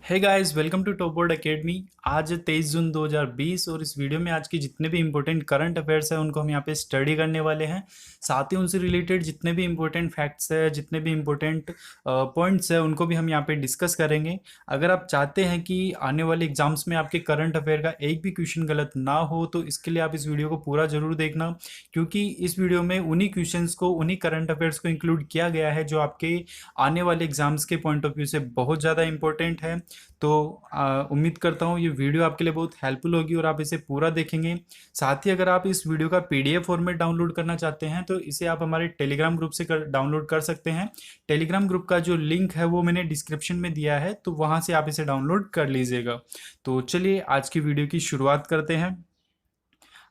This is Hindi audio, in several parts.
Hey guys, welcome to top board academy. आज 23 जून 2020 और इस वीडियो में आज की जितने भी इंपॉर्टेंट करंट अफेयर्स हैं उनको हम यहाँ पे स्टडी करने वाले हैं। साथ ही उनसे रिलेटेड जितने भी इंपॉर्टेंट फैक्ट्स हैं, जितने भी इंपॉर्टेंट पॉइंट्स हैं, उनको भी हम यहाँ पे डिस्कस करेंगे। अगर आप चाहते हैं कि आने वाले एग्जाम्स में आपके करंट अफेयर का एक भी क्वेश्चन गलत ना हो, तो इसके लिए आप इस वीडियो को पूरा जरूर देखना, क्योंकि इस वीडियो में उन्हीं क्वेश्चंस को, उन्हीं करंट अफेयर्स को इंक्लूड किया गया है जो आपके आने वाले एग्जाम्स के पॉइंट ऑफ व्यू से बहुत ज़्यादा इंपॉर्टेंट है। तो उम्मीद करता हूँ ये वीडियो आपके लिए बहुत हेल्पफुल होगी और आप इसे पूरा देखेंगे। साथ ही अगर आप इस वीडियो का पीडीएफ फॉर्मेट डाउनलोड करना चाहते हैं तो इसे आप हमारे टेलीग्राम ग्रुप से डाउनलोड कर सकते हैं। टेलीग्राम ग्रुप का जो लिंक है वो मैंने डिस्क्रिप्शन में दिया है, तो वहाँ से आप इसे डाउनलोड कर लीजिएगा। तो चलिए आज की वीडियो की शुरुआत करते हैं।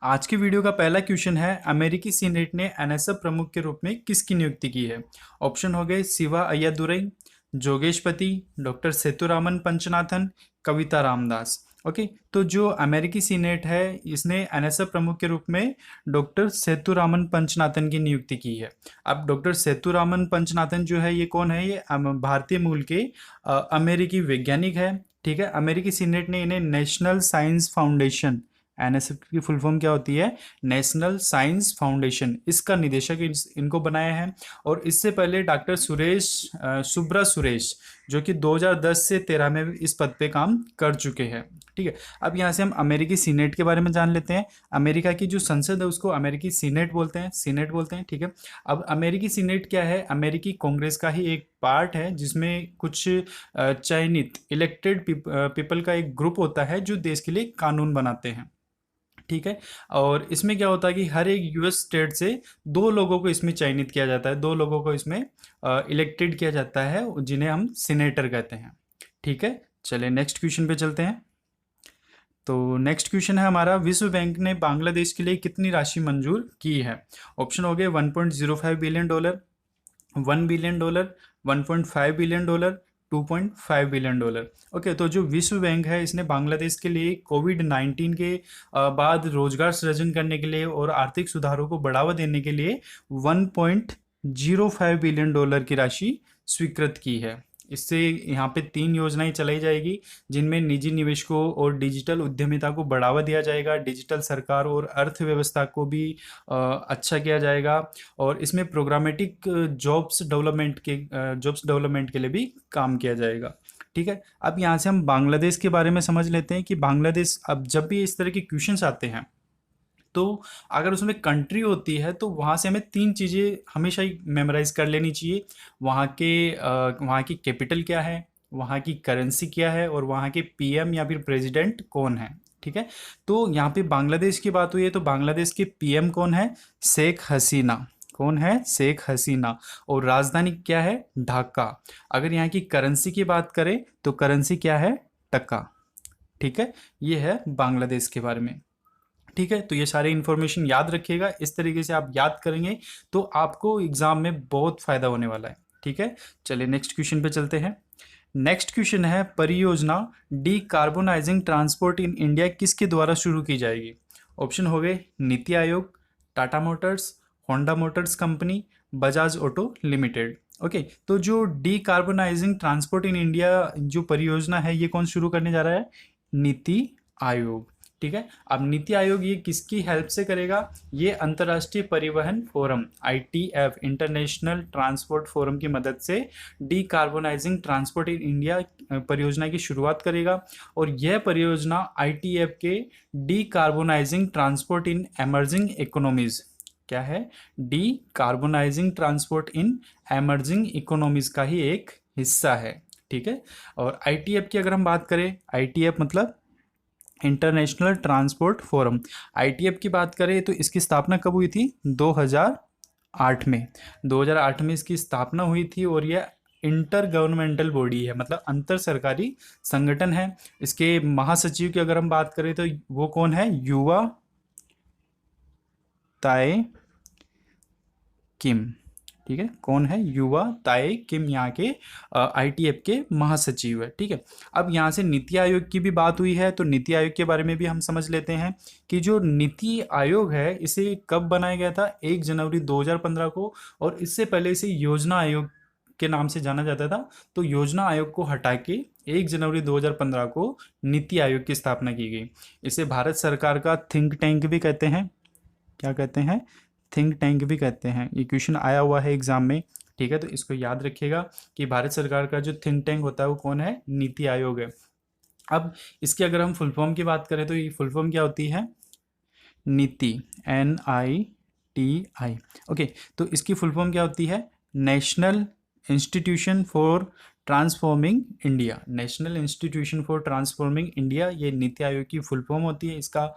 आज की वीडियो का पहला क्वेश्चन है, अमेरिकी सीनेट ने एनएसएफ प्रमुख के रूप में किसकी नियुक्ति की है? ऑप्शन हो गए शिवा अय्यादुरई, जोगेशपति, डॉक्टर सेतुरामन पंचनाथन, कविता रामदास। ओके, तो जो अमेरिकी सीनेट है इसने एनएसएफ प्रमुख के रूप में डॉक्टर सेतुरामन पंचनाथन की नियुक्ति की है। अब डॉक्टर सेतुरामन पंचनाथन जो है ये कौन है? ये भारतीय मूल के अमेरिकी वैज्ञानिक है। ठीक है, अमेरिकी सीनेट ने इन्हें नेशनल साइंस फाउंडेशन, एनएसएफ की फुल फॉर्म क्या होती है? नेशनल साइंस फाउंडेशन, इसका निदेशक इनको बनाया है। और इससे पहले डॉक्टर सुब्रा सुरेश, जो कि 2010 से 13 में इस पद पे काम कर चुके हैं। ठीक है, अब यहाँ से हम अमेरिकी सीनेट के बारे में जान लेते हैं। अमेरिका की जो संसद है उसको अमेरिकी सीनेट बोलते हैं, सीनेट बोलते हैं। ठीक है, अब अमेरिकी सीनेट क्या है? अमेरिकी कांग्रेस का ही एक पार्ट है, जिसमें कुछ चयनित इलेक्टेड पीपल का एक ग्रुप होता है जो देश के लिए कानून बनाते हैं। ठीक है, और इसमें क्या होता है कि हर एक यूएस स्टेट से दो लोगों को इसमें चयनित किया जाता है, दो लोगों को इसमें इलेक्टेड किया जाता है, जिन्हें हम सीनेटर कहते हैं। ठीक है, चलिए नेक्स्ट क्वेश्चन पे चलते हैं। तो नेक्स्ट क्वेश्चन है हमारा, विश्व बैंक ने बांग्लादेश के लिए कितनी राशि मंजूर की है? ऑप्शन हो गए $1.05 billion, $1 billion, $1.5 billion, $2.5 billion. Okay, तो जो विश्व बैंक है इसने बांग्लादेश के लिए कोविड-19 के बाद रोजगार सृजन करने के लिए और आर्थिक सुधारों को बढ़ावा देने के लिए $1.05 बिलियन की राशि स्वीकृत की है। इससे यहाँ पे 3 योजनाएं चलाई जाएगी, जिनमें निजी निवेशकों और डिजिटल उद्यमिता को बढ़ावा दिया जाएगा, डिजिटल सरकार और अर्थव्यवस्था को भी अच्छा किया जाएगा, और इसमें प्रोग्रामेटिक जॉब्स डेवलपमेंट के लिए भी काम किया जाएगा। ठीक है, अब यहाँ से हम बांग्लादेश के बारे में समझ लेते हैं कि बांग्लादेश, अब जब भी इस तरह के क्वेश्चंस आते हैं तो अगर उसमें कंट्री होती है तो वहाँ से हमें 3 चीज़ें हमेशा ही मेमोराइज कर लेनी चाहिए। वहाँ की कैपिटल क्या है, वहाँ की करेंसी क्या है, और वहाँ के पीएम या फिर प्रेसिडेंट कौन है। ठीक है, तो यहाँ पे बांग्लादेश की बात हुई है तो बांग्लादेश के पीएम कौन है? शेख हसीना। कौन है? शेख हसीना। और राजधानी क्या है? ढाका। अगर यहाँ की करेंसी की बात करें तो करेंसी क्या है? टका। ठीक है, ये है बांग्लादेश के बारे में। ठीक है, तो ये सारी इन्फॉर्मेशन याद रखिएगा, इस तरीके से आप याद करेंगे तो आपको एग्जाम में बहुत फायदा होने वाला है। ठीक है, चलिए नेक्स्ट क्वेश्चन पे चलते हैं। नेक्स्ट क्वेश्चन है, परियोजना डीकार्बोनाइजिंग ट्रांसपोर्ट इन इंडिया किसके द्वारा शुरू की जाएगी? ऑप्शन हो गए NITI Aayog, Tata Motors, Honda Motors company, Bajaj auto limited. Okay, तो जो डीकार्बोनाइजिंग ट्रांसपोर्ट इन इंडिया जो परियोजना है ये कौन शुरू करने जा रहा है? नीति आयोग। ठीक है, अब नीति आयोग ये किसकी हेल्प से करेगा? ये अंतर्राष्ट्रीय परिवहन forum, ITF, international transport forum की मदद से डीकार्बोनाइजिंग ट्रांसपोर्ट इन इंडिया परियोजना की शुरुआत करेगा। और यह परियोजना आईटीएफ के डीकार्बोनाइजिंग ट्रांसपोर्ट इन एमर्जिंग इकोनॉमीज, क्या है? डीकार्बोनाइजिंग ट्रांसपोर्ट इन एमर्जिंग इकोनॉमीज का ही एक हिस्सा है। ठीक है, और आईटीएफ की अगर हम बात करें, आईटीएफ मतलब इंटरनेशनल ट्रांसपोर्ट फोरम, आईटीएफ की बात करें तो इसकी स्थापना कब हुई थी? 2008 में। 2008 में इसकी स्थापना हुई थी और यह इंटर गवर्नमेंटल बॉडी है, मतलब अंतर सरकारी संगठन है। इसके महासचिव की अगर हम बात करें तो वो कौन है? युवा ताए किम। ठीक है, कौन है? युवा ताए किम यहाँ के आईटीएफ के महासचिव है। ठीक है, अब यहाँ से नीति आयोग की भी बात हुई है तो नीति आयोग के बारे में भी हम समझ लेते हैं कि जो नीति आयोग है इसे कब बनाया गया था? 1 जनवरी 2015 को, और इससे पहले इसे योजना आयोग के नाम से जाना जाता था, तो योजना आयोग को हटा के 1 जनवरी 2015 को नीति आयोग की स्थापना की गई। इसे भारत सरकार का थिंक टैंक भी कहते हैं। क्या कहते हैं? थिंक टैंक भी कहते हैं। ये क्वेश्चन आया हुआ है एग्जाम में, ठीक है, तो इसको याद रखिएगा कि भारत सरकार का जो थिंक टैंक होता है वो कौन है? नीति आयोग है। अब इसकी अगर हम फुल फॉर्म की बात करें तो ये फुल फॉर्म क्या होती है? नीति, NITI। ओके, तो इसकी फुल फॉर्म क्या होती है? National institution for transforming India. National institution for transforming India, ये नीति आयोग की फुल फॉर्म होती है। इसका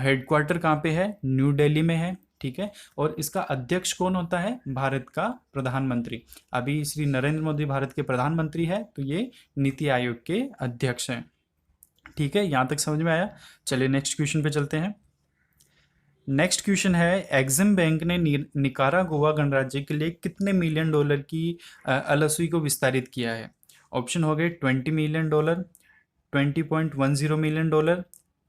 हेडक्वार्टर कहाँ पे है? न्यू दिल्ली में है, ठीक है। और इसका अध्यक्ष कौन होता है? भारत का प्रधानमंत्री। अभी श्री नरेंद्र मोदी भारत के प्रधानमंत्री है, तो ये नीति आयोग के अध्यक्ष हैं, ठीक है। यहाँ तक समझ में आया? चलिए नेक्स्ट क्वेश्चन पे चलते हैं। नेक्स्ट क्वेश्चन है, एग्जिम बैंक ने निकारागुआ गणराज्य के लिए कितने मिलियन डॉलर की एलओसी को विस्तारित किया है? ऑप्शन हो गए 20 million dollar, 20.10 million dollar,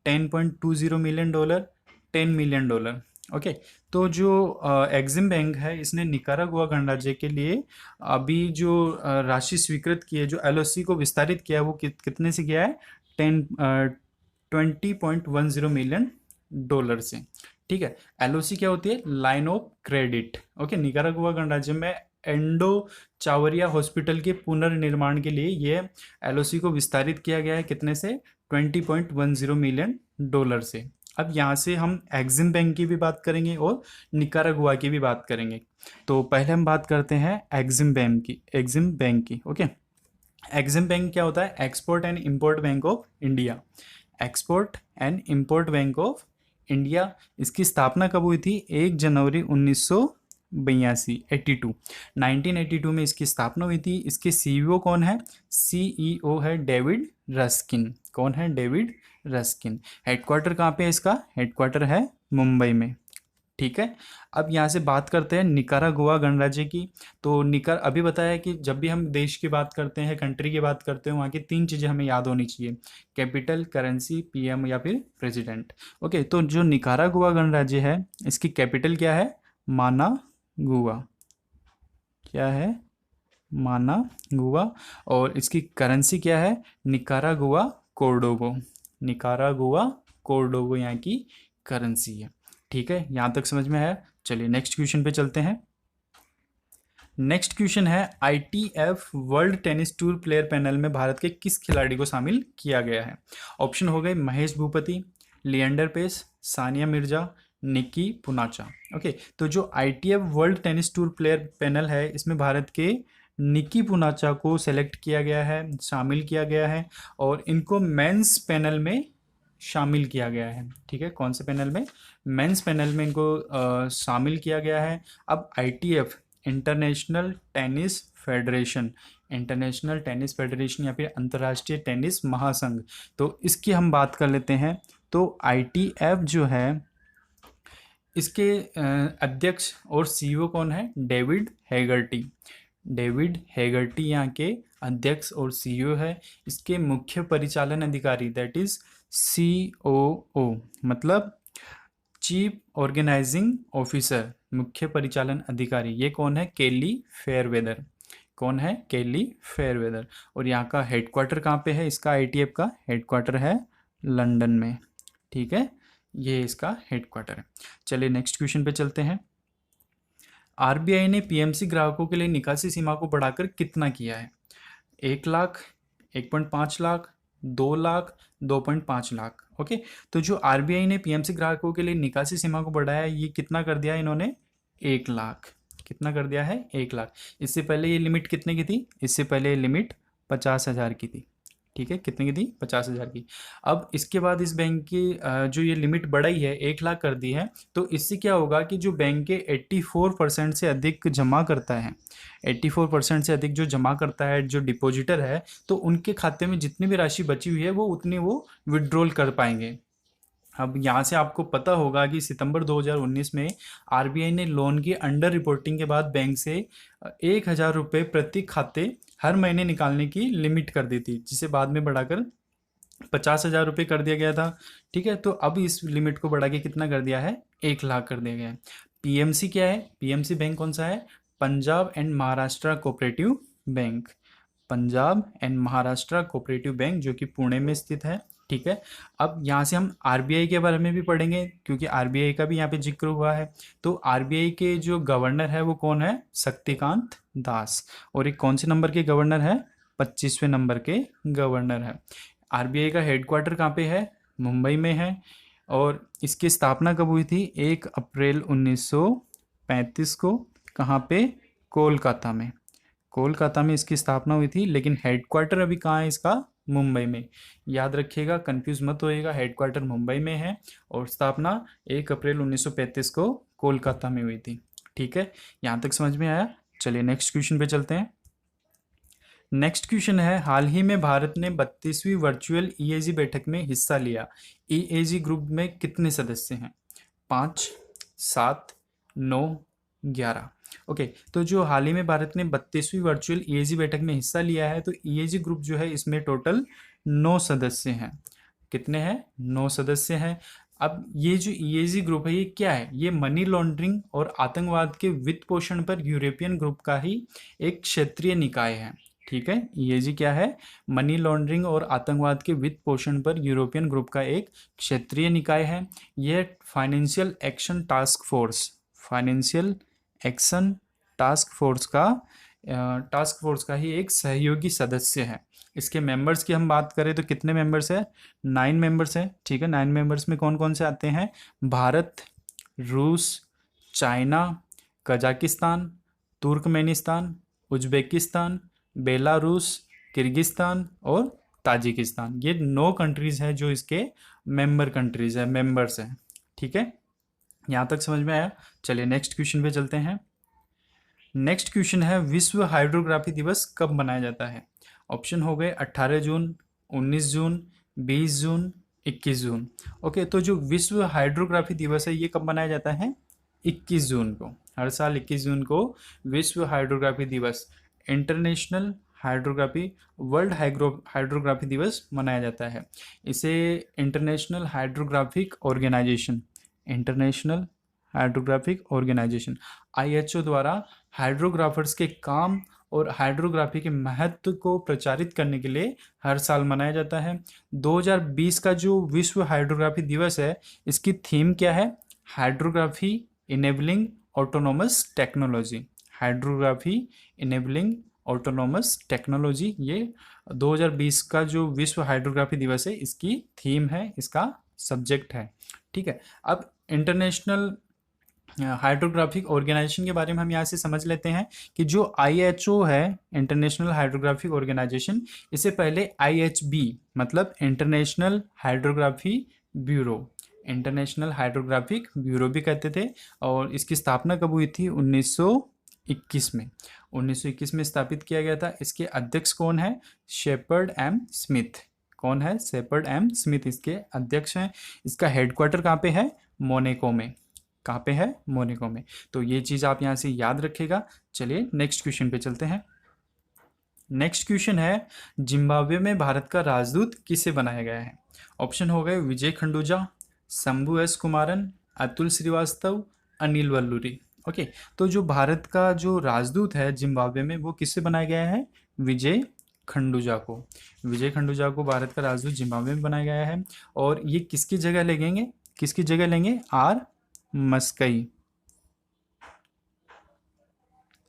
10.20 million dollar, 10 million dollar. Okay, तो जो एग्जिम बैंक है इसने निकारागुआ गणराज्य के लिए अभी जो राशि स्वीकृत की है, जो एलओसी को विस्तारित किया है, वो कितने से किया है? 20.10 मिलियन डॉलर से, ठीक है। एलओसी क्या होती है? Line of credit. Okay, Nicaragua गणराज्य में एंडो चावरिया हॉस्पिटल के पुनर्निर्माण के लिए ये एलओसी को विस्तारित किया गया है, कितने से? 20.10 मिलियन डॉलर से। अब यहाँ से हम एग्जिम बैंक की भी बात करेंगे और निकारागुआ की भी बात करेंगे। तो पहले हम बात करते हैं एग्जिम बैंक की। एग्जिम बैंक की, ओके। एग्जिम बैंक क्या होता है? Export and import bank of India. Export and import bank of India. इसकी स्थापना कब हुई थी? 1 जनवरी 1982, 1982 में इसकी स्थापना हुई थी। इसके सीईओ कौन है? सीईओ है डेविड रस्किन। कौन है? David Ruskin. हेडक्वार्टर कहाँ पे है इसका? हेडक्वार्टर है मुंबई में, ठीक है। अब यहाँ से बात करते हैं निकारागुआ गणराज्य की। तो अभी बताया कि जब भी हम देश की बात करते हैं, कंट्री की बात करते हैं, वहाँ की 3 चीज़ें हमें याद होनी चाहिए: कैपिटल, करेंसी, पीएम या फिर प्रेसिडेंट। ओके, तो जो निकारागुआ गणराज्य है इसकी कैपिटल क्या है? मानागुआ। क्या है? मानागुआ। और इसकी करेंसी क्या है? निकारागुआ कोर्डोबो। निकारागुआ कोर्डोबो यहाँ की करेंसी है, ठीक है। यहाँ तक समझ में आया? चलिए नेक्स्ट क्वेश्चन पे चलते हैं। नेक्स्ट क्वेश्चन है, ITF world tennis tour player panel में भारत के किस खिलाड़ी को शामिल किया गया है? ऑप्शन हो गए महेश भूपति, लिएंडर पेस, सानिया मिर्जा, निकी पुनाचा। ओके, तो जो ITF world tennis tour player panel है इसमें भारत के निकी पुनाचा को सेलेक्ट किया गया है, शामिल किया गया है, और इनको मेंस पैनल में शामिल किया गया है, ठीक है। कौन से पैनल में? मेंस पैनल में इनको शामिल किया गया है। अब ITF international tennis federation, international tennis federation या फिर अंतर्राष्ट्रीय टेनिस महासंघ, तो इसकी हम बात कर लेते हैं। तो ITF जो है इसके अध्यक्ष और सीईओ कौन है? David Haggerty. डेविड हैगर्टी यहाँ के अध्यक्ष और सीईओ है। इसके मुख्य परिचालन अधिकारी दैट इज COO, मतलब चीफ ऑर्गेनाइजिंग ऑफिसर, मुख्य परिचालन अधिकारी, ये कौन है? केली फेयरवेदर। कौन है? केली फेयरवेदर। और यहाँ का हेडक्वार्टर कहाँ पे है? इसका ITF का हेडक्वार्टर है लंदन में, ठीक है। ये इसका हेडक्वार्टर है। चलिए नेक्स्ट क्वेश्चन पे चलते हैं। RBI ने PMC ग्राहकों के लिए निकासी सीमा को बढ़ाकर कितना किया है? 1 लाख, 1.5 लाख, 2 लाख, 2.5 लाख। ओके, तो जो RBI ने PMC ग्राहकों के लिए निकासी सीमा को बढ़ाया, ये कितना कर दिया इन्होंने? 1 लाख। कितना कर दिया है? 1 लाख। इससे पहले ये लिमिट कितने की थी? इससे पहले ये लिमिट 50,000 की थी, ठीक है। कितने की थी? 50,000 की। अब इसके बाद इस बैंक की जो ये लिमिट बढ़ाई है, 1 लाख कर दी है, तो इससे क्या होगा कि जो बैंक के 84% से अधिक जमा करता है, 84% से अधिक जो जमा करता है, जो डिपॉजिटर है, तो उनके खाते में जितनी भी राशि बची हुई है वो उतनी वो विड्रॉल कर पाएंगे। अब यहाँ से आपको पता होगा कि सितंबर 2019 में RBI ने लोन की अंडर रिपोर्टिंग के बाद बैंक से 1,000 रुपये प्रति खाते हर महीने निकालने की लिमिट कर दी थी, जिसे बाद में बढ़ाकर 50,000 रुपये कर दिया गया था, ठीक है। तो अब इस लिमिट को बढ़ा के कितना कर दिया है? 1 लाख कर दिया गया है। PMC क्या है? PMC बैंक कौन सा है? Punjab and Maharashtra cooperative bank, Punjab and Maharashtra cooperative bank जो कि पुणे में स्थित है। ठीक है, अब यहाँ से हम आरबीआई के बारे में भी पढ़ेंगे क्योंकि आरबीआई का भी यहाँ पे जिक्र हुआ है। तो आरबीआई के जो गवर्नर है वो कौन है? शक्तिकांत दास। और एक कौन से नंबर के गवर्नर है? 25वें नंबर के गवर्नर है। आरबीआई का हेडक्वार्टर कहाँ पे है? मुंबई में है। और इसकी स्थापना कब हुई थी? 1 अप्रैल 1935 को। कहाँ पे? कोलकाता में। कोलकाता में इसकी स्थापना हुई थी, लेकिन हेडक्वार्टर अभी कहाँ है इसका? मुंबई में। याद रखिएगा, कंफ्यूज मत होइएगा, हेडक्वार्टर मुंबई में है और स्थापना 1 अप्रैल 1935 को कोलकाता में हुई थी। ठीक है, यहाँ तक समझ में आया? चलिए नेक्स्ट क्वेश्चन पे चलते हैं। नेक्स्ट क्वेश्चन है, हाल ही में भारत ने 32वीं वर्चुअल ईएजी बैठक में हिस्सा लिया। ईएजी ग्रुप में कितने सदस्य हैं? 5, 7, 9, 11। ओके, तो जो हाल ही में भारत ने 32वीं वर्चुअल ईएजी बैठक में हिस्सा लिया है, तो ईएजी ग्रुप जो है इसमें टोटल 9 सदस्य हैं। कितने हैं? 9 सदस्य हैं। अब ये जो ईएजी ग्रुप है ये क्या है? ये मनी लॉन्ड्रिंग और आतंकवाद के वित्त पोषण पर यूरोपियन ग्रुप का ही एक क्षेत्रीय निकाय है। ठीक है, ईएजी क्या है? मनी लॉन्ड्रिंग और आतंकवाद के वित्त पोषण पर यूरोपियन ग्रुप का एक क्षेत्रीय निकाय है। यह financial action task force, financial action task force का ही एक सहयोगी सदस्य है। इसके मेंबर्स की हम बात करें तो कितने मेंबर्स है? 9 मेंबर्स है। ठीक है, 9 मेंबर्स में कौन कौन से आते हैं? भारत, रूस, China, Kazakhstan, Turkmenistan, Uzbekistan, Belarus, Kyrgyzstan और ताजिकिस्तान। ये 9 कंट्रीज हैं जो इसके मेंबर कंट्रीज है, मेंबर्स हैं। ठीक है, यहाँ तक समझ में आया? चलिए नेक्स्ट क्वेश्चन पे चलते हैं। नेक्स्ट क्वेश्चन है, विश्व हाइड्रोग्राफी दिवस कब मनाया जाता है? ऑप्शन हो गए 18 जून, 19 जून, 20 जून, 21 जून। ओके, तो जो विश्व हाइड्रोग्राफी दिवस है ये कब मनाया जाता है? 21 जून को। हर साल 21 जून को विश्व हाइड्रोग्राफी दिवस, इंटरनेशनल हाइड्रोग्राफी, वर्ल्ड हाइड्रोग्राफी दिवस मनाया जाता है। इसे international hydrographic organisation, international hydrographic organisation IHO द्वारा हाइड्रोग्राफर्स के काम और हाइड्रोग्राफी के महत्व को प्रचारित करने के लिए हर साल मनाया जाता है। 2020 का जो विश्व हाइड्रोग्राफी दिवस है इसकी थीम क्या है? Hydrography enabling autonomous technology, hydrography enabling autonomous technology. ये 2020 का जो विश्व हाइड्रोग्राफी दिवस है इसकी थीम है, इसका सब्जेक्ट है। ठीक है, अब इंटरनेशनल हाइड्रोग्राफिक ऑर्गेनाइजेशन के बारे में हम यहाँ से समझ लेते हैं कि जो आईएचओ है, इंटरनेशनल हाइड्रोग्राफिक ऑर्गेनाइजेशन, इससे पहले आईएचबी मतलब international hydrography bureau, international hydrographic bureau भी कहते थे। और इसकी स्थापना कब हुई थी? 1921 में। 1921 में स्थापित किया गया था। इसके अध्यक्ष कौन है? Shepard M Smith. कौन है? शेपर्ड एम स्मिथ इसके अध्यक्ष हैं। इसका हेडक्वार्टर कहाँ पे है? मोनाको में। कहाँ पे है? मोनाको में। तो ये चीज़ आप यहाँ से याद रखिएगा। चलिए नेक्स्ट क्वेश्चन पे चलते हैं। नेक्स्ट क्वेश्चन है, जिम्बाब्वे में भारत का राजदूत किसे बनाया गया है? ऑप्शन हो गए विजय खंडूजा, शंभू एस कुमारन, अतुल श्रीवास्तव, अनिल वल्लूरी। ओके, तो जो भारत का जो राजदूत है जिम्बाब्वे में वो किससे बनाया गया है? विजय खंडूजा को। विजय खंडूजा को भारत का राजदूत जिम्बाब्वे में बनाया गया है। और ये किसकी जगह लेंगे? किसकी जगह लेंगे? आर मस्कई,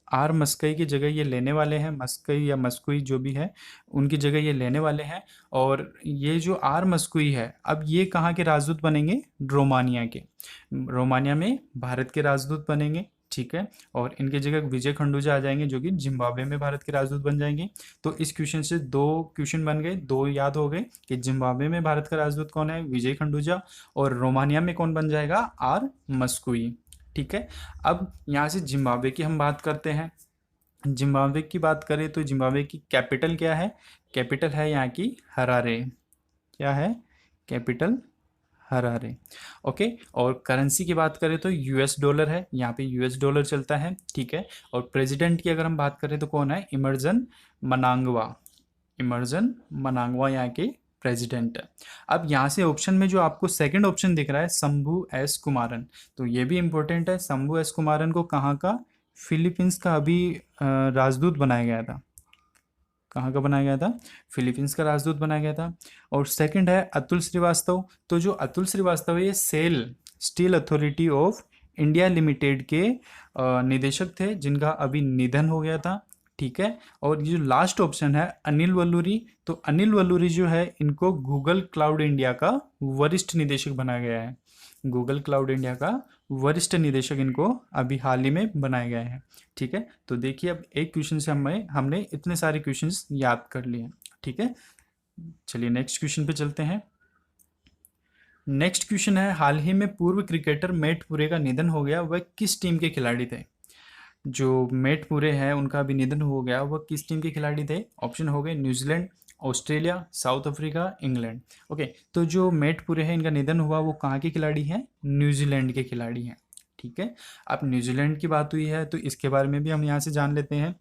आर मस्कई की जगह ये लेने वाले हैं। मस्कई या मस्कुई जो भी है उनकी जगह ये लेने वाले हैं। और ये जो आर मस्कुई है अब ये कहाँ के राजदूत बनेंगे? रोमानिया के। रोमानिया में भारत के राजदूत बनेंगे। ठीक है, और इनकी जगह विजय खंडूजा आ जाएंगे जो कि जिम्बाब्वे में भारत के राजदूत बन जाएंगे। तो इस क्वेश्चन से 2 क्वेश्चन बन गए, 2 याद हो गए कि जिम्बाब्वे में भारत का राजदूत कौन है? विजय खंडूजा। और रोमानिया में कौन बन जाएगा? आर मस्कुई। ठीक है, अब यहाँ से जिम्बाब्वे की हम बात करते हैं। जिम्बाब्वे की बात करें तो जिम्बाब्वे की कैपिटल क्या है? कैपिटल है यहाँ की हरारे। क्या है? Capital Harare. ओके, और करेंसी की बात करें तो यूएस डॉलर है, यहाँ पे यूएस डॉलर चलता है। ठीक है, और प्रेसिडेंट की अगर हम बात करें तो कौन है? इमर्जन मनांगवा। इमर्जन मनांगवा यहाँ के प्रेसिडेंट है। अब यहाँ से ऑप्शन में जो आपको सेकंड ऑप्शन दिख रहा है शंभू एस कुमारन, तो ये भी इंपॉर्टेंट है। शंभू एस कुमारन को कहाँ का? फिलीपींस का अभी राजदूत बनाया गया था। कहाँ का बनाया गया था? फिलीपींस का राजदूत बनाया गया था। और सेकंड है अतुल श्रीवास्तव। तो जो अतुल श्रीवास्तव है ये SAIL steel authority of India limited के निदेशक थे, जिनका अभी निधन हो गया था। ठीक है। और ये जो लास्ट ऑप्शन है अनिल वल्लूरी, तो अनिल वल्लूरी जो है इनको गूगल क्लाउड इंडिया का वरिष्ठ निदेशक बनाया गया है। गूगल क्लाउड इंडिया का वरिष्ठ निदेशक इनको अभी हाल ही में बनाया गया है। ठीक है। तो देखिए अब एक क्वेश्चन से हमने इतने सारे क्वेश्चंस याद कर लिए। ठीक है। चलिए नेक्स्ट क्वेश्चन पे चलते हैं। नेक्स्ट क्वेश्चन है, हाल ही में पूर्व क्रिकेटर मैट पुरे का निधन हो गया, वह किस टीम के खिलाड़ी थे? जो मैट पुरे हैं उनका अभी निधन हो गया, वह किस टीम के खिलाड़ी थे? ऑप्शन हो गए New Zealand, Australia, south Africa, England. Okay, तो जो मैट पुरे हैं इनका निधन हुआ वो कहाँ के खिलाड़ी हैं? न्यूजीलैंड के खिलाड़ी हैं। ठीक है। अब न्यूजीलैंड की बात हुई है तो इसके बारे में भी हम यहाँ से जान लेते हैं।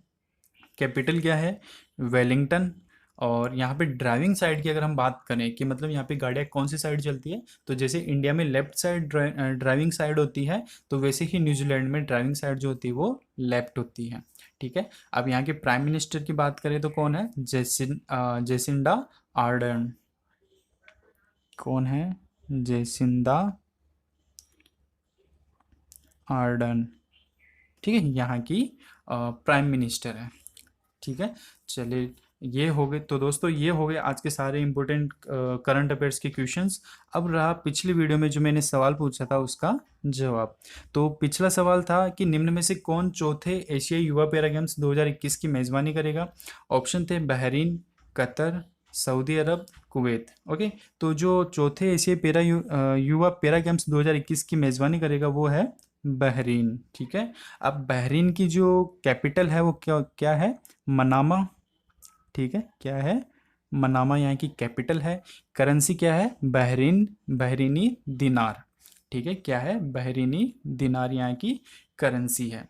कैपिटल क्या है? वेलिंगटन। और यहाँ पे ड्राइविंग साइड की अगर हम बात करें कि मतलब यहाँ पे गाड़ियाँ कौन सी साइड चलती है, तो जैसे इंडिया में लेफ्ट साइड ड्राइविंग साइड होती है, तो वैसे ही न्यूजीलैंड में ड्राइविंग साइड जो होती है वो लेफ्ट होती है। ठीक है। अब यहाँ के प्राइम मिनिस्टर की बात करें तो कौन है? Jacinda Ardern. कौन है? Jacinda Ardern. ठीक है, यहाँ की प्राइम मिनिस्टर है। ठीक है। चलिए ये हो गए, तो दोस्तों ये हो गए आज के सारे इंपॉर्टेंट करंट अफेयर्स के क्वेश्चंस। अब रहा पिछली वीडियो में जो मैंने सवाल पूछा था उसका जवाब। तो पिछला सवाल था कि निम्न में से कौन चौथे एशियाई युवा पैरा गेम्स 2021 की मेज़बानी करेगा? ऑप्शन थे बहरीन, कतर, सऊदी अरब, कुवैत। ओके, तो जो चौथे एशियाई युवा पैरा गेम्स 2021 की मेज़बानी करेगा वो है बहरीन। ठीक है। अब बहरीन की जो कैपिटल है वो क्या क्या है? मनामा। ठीक है, क्या है? मनामा यहाँ की कैपिटल है। करेंसी क्या है? बहरीनी दिनार। ठीक है, क्या है? बहरीनी दिनार यहाँ की करेंसी है,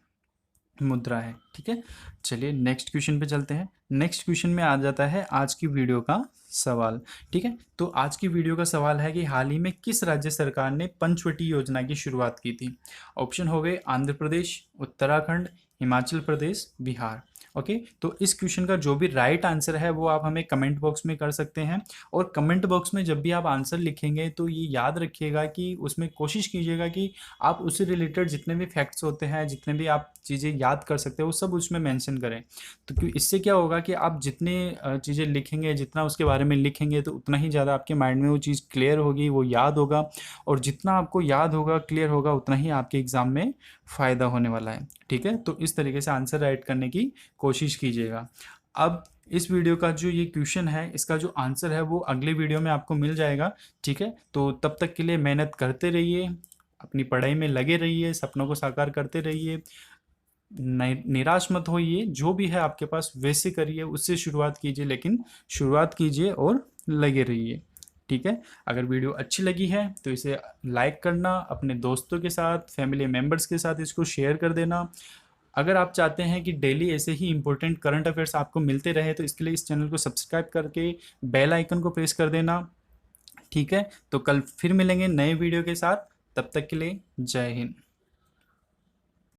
मुद्रा है। ठीक है। चलिए नेक्स्ट क्वेश्चन पे चलते हैं। नेक्स्ट क्वेश्चन में आ जाता है आज की वीडियो का सवाल। ठीक है। तो आज की वीडियो का सवाल है कि हाल ही में किस राज्य सरकार ने पंचवटी योजना की शुरुआत की थी? ऑप्शन हो गए आंध्र प्रदेश, उत्तराखंड, हिमाचल प्रदेश, बिहार। ओके, तो इस क्वेश्चन का जो भी राइट आंसर है वो आप हमें कमेंट बॉक्स में कर सकते हैं। और कमेंट बॉक्स में जब भी आप आंसर लिखेंगे तो ये याद रखिएगा कि उसमें कोशिश कीजिएगा कि आप उससे रिलेटेड जितने भी फैक्ट्स होते हैं, जितने भी आप चीज़ें याद कर सकते हो, वो सब उसमें मेंशन करें। तो क्यों इससे क्या होगा कि आप जितने चीज़ें लिखेंगे, जितना उसके बारे में लिखेंगे, तो उतना ही ज़्यादा आपके माइंड में वो चीज़ क्लियर होगी, वो याद होगा। और जितना आपको याद होगा, क्लियर होगा, उतना ही आपके एग्ज़ाम में फ़ायदा होने वाला है। ठीक है। तो इस तरीके से आंसर राइट करने की कोशिश कीजिएगा। अब इस वीडियो का जो ये क्वेश्चन है इसका जो आंसर है वो अगले वीडियो में आपको मिल जाएगा। ठीक है। तो तब तक के लिए मेहनत करते रहिए, अपनी पढ़ाई में लगे रहिए, सपनों को साकार करते रहिए, निराश मत होइए। जो भी है आपके पास वैसे करिए, उससे शुरुआत कीजिए, लेकिन शुरुआत कीजिए और लगे रहिए। ठीक है। अगर वीडियो अच्छी लगी है तो इसे लाइक करना, अपने दोस्तों के साथ, फैमिली मेम्बर्स के साथ इसको शेयर कर देना। अगर आप चाहते हैं कि डेली ऐसे ही इंपॉर्टेंट करंट अफेयर्स आपको मिलते रहे तो इसके लिए इस चैनल को सब्सक्राइब करके बेल आइकन को प्रेस कर देना। ठीक है। तो कल फिर मिलेंगे नए वीडियो के साथ, तब तक के लिए जय हिंद।